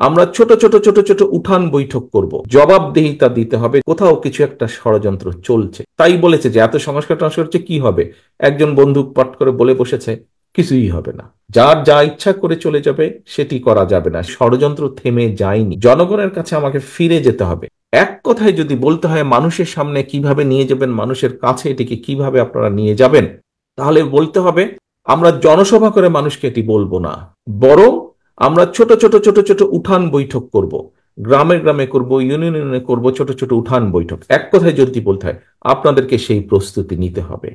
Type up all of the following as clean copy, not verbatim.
আমরা ছোট ছোট ছোট ছোট উঠান বৈঠক করব, জবাবদিহিতা দিতে হবে, কোথাও কিছু একটা ষড়যন্ত্র চলছে। তাই বলেছে যে এত সংস্কার টংস্কার হচ্ছে, কি হবে? একজন বন্দুক পাট করে বলে বসেছে, কিছুই হবে না। যার যা ইচ্ছা করে চলে যাবে, সেটি করা যাবে না। ষড়যন্ত্র থেমে যায়নি, জনগণের কাছে আমাকে ফিরে যেতে হবে। এক কথায় যদি বলতে হয় মানুষের সামনে কিভাবে নিয়ে যাবেন, মানুষের কাছে এটিকে কিভাবে আপনারা নিয়ে যাবেন, তাহলে বলতে হবে আমরা জনসভা করে মানুষকে এটি বলবো না, বরং আমরা ছোট ছোট ছোট ছোট উঠান বৈঠক করব, গ্রামে গ্রামে করব, ইউনিয়নে ইউনিয়নে করব, ছোট ছোট উঠান বৈঠক। এক কথায় যদি বলতে হয় আপনাদেরকে সেই প্রস্তুতি নিতে হবে।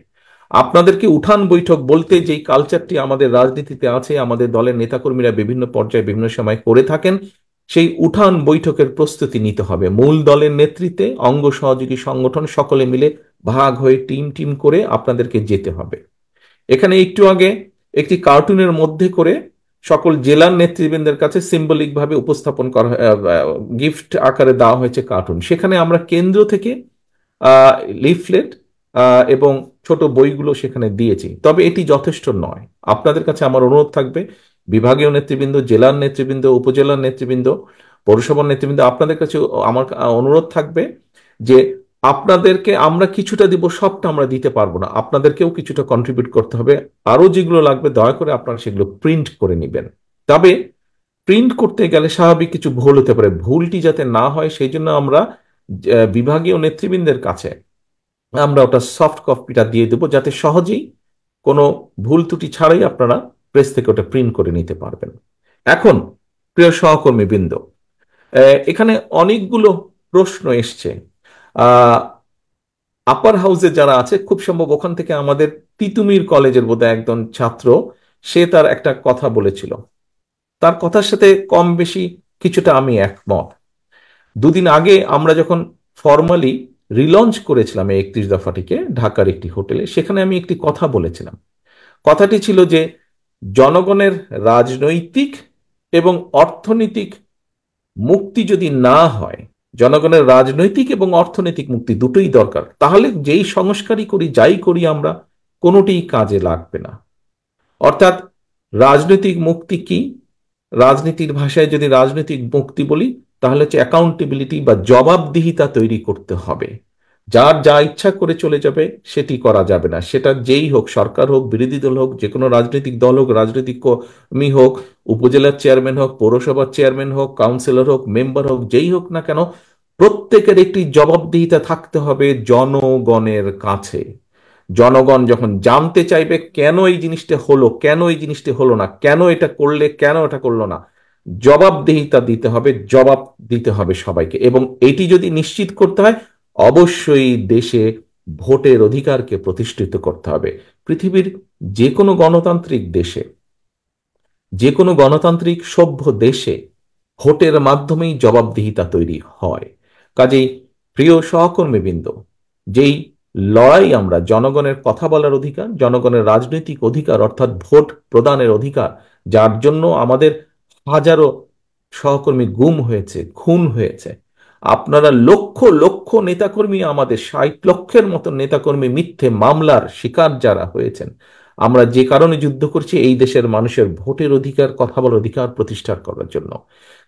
আপনাদেরকে উঠান বৈঠক বলতে যেই কালচারটি আমাদের রাজনীতিতে আছে, আমাদের দলের নেতাকর্মীরা বিভিন্ন পর্যায়ে বিভিন্ন সময় করে থাকেন, সেই উঠান বৈঠকের প্রস্তুতি নিতে হবে। মূল দলের নেতৃত্বে অঙ্গ সহযোগী সংগঠন সকলে মিলে ভাগ হয়ে টিম টিম করে আপনাদেরকে যেতে হবে। এখানে একটু আগে একটি কার্টুনের মধ্যে করে সকল জেলার নেতৃবৃন্দের কাছে সিম্বলিক ভাবে উপস্থাপন করা, গিফট আকারে দেওয়া হয়েছে কার্টুন। সেখানে আমরা কেন্দ্র থেকে লিফলেট এবং ছোট বইগুলো সেখানে দিয়েছি। তবে এটি যথেষ্ট নয়। আপনাদের কাছে আমার অনুরোধ থাকবে, বিভাগীয় নেতৃবৃন্দ, জেলার নেতৃবৃন্দ, উপজেলার নেতৃবৃন্দ, পৌরসভার নেতৃবৃন্দ, আপনাদের কাছে আমার অনুরোধ থাকবে যে আপনাদেরকে আমরা কিছুটা দিব, সবটা আমরা দিতে পারবো না, আপনাদেরকেও কিছুটা কন্ট্রিবিউট করতে হবে। আরো যেগুলো লাগবে দয়া করে আপনারা সেগুলো প্রিন্ট করে নেবেন। তবে প্রিন্ট করতে গেলে স্বাভাবিক কিছু ভুল হতে পারে, ভুলটি যাতে না হয় সেই জন্য আমরা বিভাগীয় নেতৃবৃন্দের কাছে আমরা ওটা সফট কপিটা দিয়ে দেবো, যাতে সহজেই কোনো ভুল ত্রুটি ছাড়াই আপনারা প্রেস থেকে ওটা প্রিন্ট করে নিতে পারবেন। এখন প্রিয় সহকর্মী বৃন্দ, এখানে অনেকগুলো প্রশ্ন এসছে। আহ আপার হাউসে যারা আছে, খুব সম্ভব ওখান থেকে আমাদের তিতুমির কলেজের বোধহয় একজন ছাত্র, সে তার একটা কথা বলেছিল। তার কথার সাথে কম বেশি কিছুটা আমি একমত। দুদিন আগে আমরা যখন ফর্মালি রিলঞ্চ করেছিলাম এই 31 দফাটিকে ঢাকার একটি হোটেলে, সেখানে আমি একটি কথা বলেছিলাম। কথাটি ছিল যে জনগণের রাজনৈতিক এবং অর্থনৈতিক মুক্তি যদি না হয়, জনগণের রাজনৈতিক এবং অর্থনৈতিক মুক্তি দুটোই দরকার, তাহলে যেই সংস্কারই করি, যাই করি আমরা, কোনোটিই কাজে লাগবে না। অর্থাৎ রাজনৈতিক মুক্তি কি? রাজনীতির ভাষায় যদি রাজনৈতিক মুক্তি বলি, তাহলে হচ্ছে অ্যাকাউন্টেবিলিটি বা জবাবদিহিতা তৈরি করতে হবে। যার যা ইচ্ছা করে চলে যাবে সেটি করা যাবে না। সেটা যেই হোক, সরকার হোক, বিরোধী দল হোক, যে কোনো রাজনৈতিক দল হোক, রাজনৈতিক কর্মী হোক, উপজেলার চেয়ারম্যান হোক, পৌরসভার চেয়ারম্যান হোক, কাউন্সিলর হোক, মেম্বার হোক, যেই হোক না কেন, প্রত্যেকের একটি জবাবদিহিতা থাকতে হবে জনগণের কাছে। জনগণ যখন জানতে চাইবে কেন এই জিনিসটা হলো, কেন এই জিনিসটা হলো না, কেন এটা করলে, কেন এটা করলো না, জবাবদিহিতা দিতে হবে, জবাব দিতে হবে সবাইকে। এবং এটি যদি নিশ্চিত করতে হয়, অবশ্যই দেশে ভোটের অধিকারকে প্রতিষ্ঠিত করতে হবে। পৃথিবীর যে কোনো গণতান্ত্রিক দেশে, যে কোনো গণতান্ত্রিক সভ্য দেশে ভোটের মাধ্যমেই জবাবদিহিতা তৈরি হয়। কাজেই প্রিয় সহকর্মীবৃন্দ, যেই লড়াই আমরা, জনগণের কথা বলার অধিকার, জনগণের রাজনৈতিক অধিকার অর্থাৎ ভোট প্রদানের অধিকার, যার জন্য আমাদের হাজারো সহকর্মী গুম হয়েছে, খুন হয়েছে, আপনারা লক্ষ লক্ষ নেতাকর্মী, আমাদের 60 লক্ষের মতো নেতাকর্মী মিথ্যে মামলার শিকার যারা হয়েছেন, আমরা যে কারণে যুদ্ধ করছি এই দেশের মানুষের ভোটের অধিকার, কথা বলার অধিকার প্রতিষ্ঠা করার জন্য।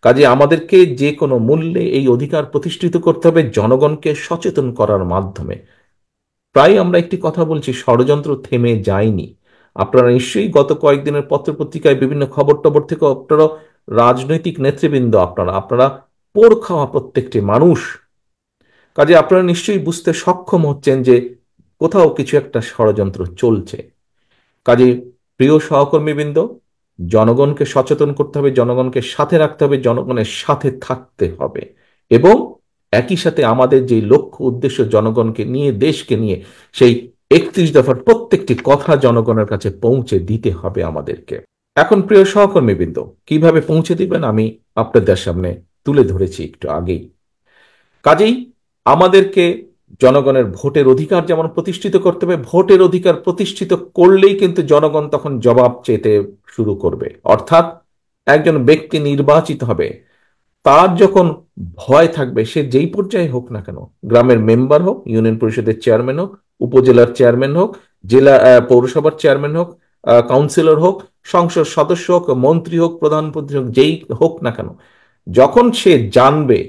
কাজে আমাদেরকে যে কোনো মূল্যে এই অধিকার প্রতিষ্ঠিত করতে হবে জনগণকে সচেতন করার মাধ্যমে। প্রায় আমরা একটি কথা বলছি, ষড়যন্ত্র থেমে যায়নি। আপনারা নিশ্চয়ই গত কয়েকদিনের পত্রপত্রিকায় বিভিন্ন খবর টবর থেকে আপনারা, রাজনৈতিক নেতৃবৃন্দ, আপনারা আপনারা পোড় খাওয়া প্রত্যেকটি মানুষ, কাজে আপনারা নিশ্চয়ই বুঝতে সক্ষম হচ্ছেন যে কোথাও কিছু একটা ষড়যন্ত্র চলছে। কাজে প্রিয় সহকর্মীবৃন্দ, জনগণকে সচেতন করতে হবে, জনগণকে সাথে রাখতে হবে, জনগণের সাথে থাকতে হবে, এবং একই সাথে আমাদের যে লক্ষ্য উদ্দেশ্য জনগণকে নিয়ে, দেশকে নিয়ে, সেই 31 দফার প্রত্যেকটি কথা জনগণের কাছে পৌঁছে দিতে হবে আমাদেরকে। এখন প্রিয় সহকর্মীবৃন্দ, কিভাবে পৌঁছে দিবেন আমি আপনাদের সামনে তুলে ধরেছি একটু আগেই। কাজেই আমাদেরকে জনগণের ভোটের অধিকার যেমন প্রতিষ্ঠিত করতে হবে, ভোটের অধিকার প্রতিষ্ঠিত করলেই কিন্তু জনগণ তখন জবাব চেতে শুরু করবে। অর্থাৎ একজন ব্যক্তি নির্বাচিত হবে, তার যখন ভয় থাকবে, সে যেই পর্যায়ে হোক না কেন, গ্রামের মেম্বার হোক, ইউনিয়ন পরিষদের চেয়ারম্যান হোক, উপজেলার চেয়ারম্যান হোক, জেলা পৌরসভার চেয়ারম্যান হোক, কাউন্সিলর হোক, সংসদ সদস্য হোক, মন্ত্রী হোক, প্রধানমন্ত্রী হোক, যেই হোক না কেন, যখন সে জানবে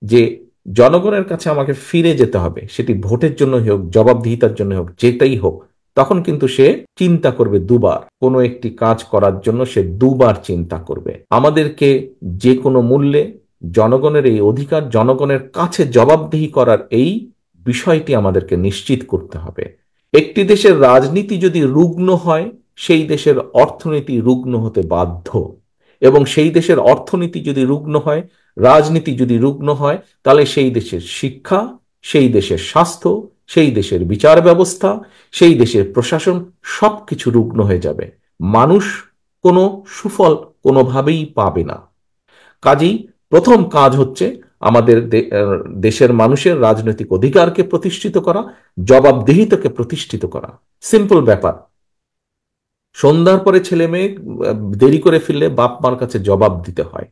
যে জনগণের কাছে আমাকে ফিরে যেতে হবে, সেটি ভোটের জন্য হোক, জবাবদিহিতার জন্য হোক, যেটাই হোক, তখন কিন্তু সে চিন্তা করবে দুবার। কোনো একটি কাজ করার জন্য সে দুবার চিন্তা করবে। আমাদেরকে যে কোনো মূল্যে জনগণের এই অধিকার, জনগণের কাছে জবাবদিহি করার এই বিষয়টি আমাদেরকে নিশ্চিত করতে হবে। একটি দেশের রাজনীতি যদি রুগ্ন হয়, সেই দেশের অর্থনীতি রুগ্ন হতে বাধ্য। এবং সেই দেশের অর্থনীতি যদি রুগ্ন হয়, রাজনীতি যদি রুগ্ন হয়, তাহলে সেই দেশের শিক্ষা, সেই দেশের স্বাস্থ্য, সেই দেশের বিচার ব্যবস্থা, সেই দেশের প্রশাসন সবকিছু রুগ্ন হয়ে যাবে। মানুষ কোনো সুফল কোনোভাবেই পাবে না। কাজেই প্রথম কাজ হচ্ছে আমাদের দেশের মানুষের রাজনৈতিক অধিকারকে প্রতিষ্ঠিত করা, জবাবদিহিতাকে প্রতিষ্ঠিত করা। সিম্পল ব্যাপার। সন্ধ্যার পরে ছেলে মেয়ে দেরি করে ফিরলে বাপ মার কাছে জবাব দিতে হয়।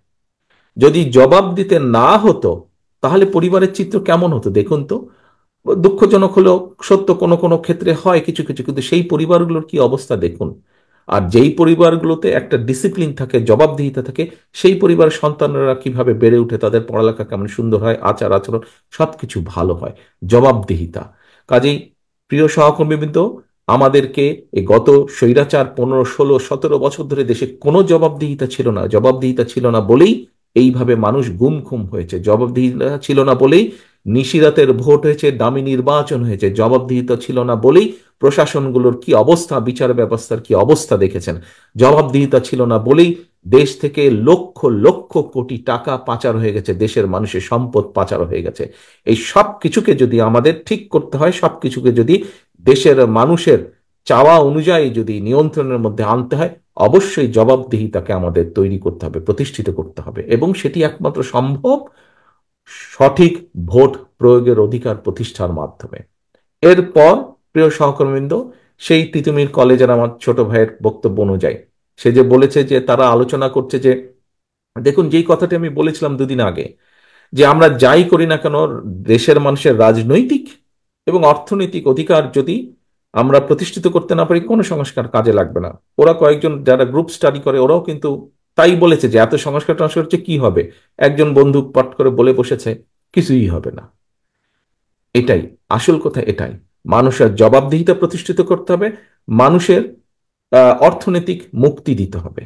যদি জবাব দিতে না হতো, তাহলে পরিবারের চিত্র কেমন হতো দেখুন তো। দুঃখজনক হলেও সত্য, কোনো কোনো ক্ষেত্রে হয় কিছু কিছু, কিন্তু সেই পরিবারগুলোর কি অবস্থা দেখুন। আর যেই পরিবারগুলোতে একটা ডিসিপ্লিন থাকে, জবাবদিহিতা থাকে, সেই পরিবারের সন্তানরা কিভাবে বেড়ে উঠে, তাদের পড়ালেখা কেমন সুন্দর হয়, আচার আচরণ সবকিছু ভালো হয়। জবাবদিহিতা। কাজেই প্রিয় সহকর্মীবৃন্দ, আমাদেরকে এই গত স্বৈরাচার 15, 16, 17 বছর ধরে দেশে কোনো জবাবদিহিতা ছিল না। জবাবদিহিতা ছিল না বলেই এইভাবে মানুষ গুম খুম হয়েছে। জবাবদিহিতা ছিল না বলেই নিশিরাতের ভোট হয়েছে, দামি নির্বাচন হয়েছে। জবাবদিহিতা ছিল না বলেই প্রশাসনগুলোর কি অবস্থা, বিচার ব্যবস্থার কি অবস্থা দেখেছেন। জবাবদিহিতা ছিল না বলেই দেশ থেকে লক্ষ লক্ষ কোটি টাকা পাচার হয়ে গেছে, দেশের মানুষের সম্পদ পাচার হয়ে গেছে। এই সব কিছুকে যদি আমাদের ঠিক করতে হয়, সব কিছুকে যদি দেশের মানুষের চাওয়া অনুযায়ী যদি নিয়ন্ত্রণের মধ্যে আনতে হয়, অবশ্যই জবাবদিহিতাকে আমাদের তৈরি করতে হবে, প্রতিষ্ঠিত করতে হবে। এবং সেটি একমাত্র সম্ভব সঠিক ভোট প্রয়োগের অধিকার প্রতিষ্ঠার মাধ্যমে। এরপর প্রিয় সহকর্মীবৃন্দ, সেই তিতুমির কলেজের আমার ছোট ভাইয়ের বক্তব্য অনুযায়ী সে যে বলেছে যে তারা আলোচনা করছে যে, দেখুন যেই কথাটি আমি বলেছিলাম দুদিন আগে, যে আমরা যাই করি না কেন, দেশের মানুষের রাজনৈতিক এবং অর্থনৈতিক অধিকার যদি আমরা প্রতিষ্ঠিত করতে না পারি, কোনো সংস্কার কাজে লাগবে না। ওরা কয়েকজন যারা গ্রুপ স্টাডি করে, ওরাও কিন্তু তাই বলেছে যে এত সংস্কার টংস্কার হচ্ছে কি হবে। একজন বন্দুক পাট করে বলে বসেছে, কিছুই হবে না। এটাই আসল কথা। এটাই মানুষের জবাবদিহিতা প্রতিষ্ঠিত করতে হবে, মানুষের অর্থনৈতিক মুক্তি দিতে হবে।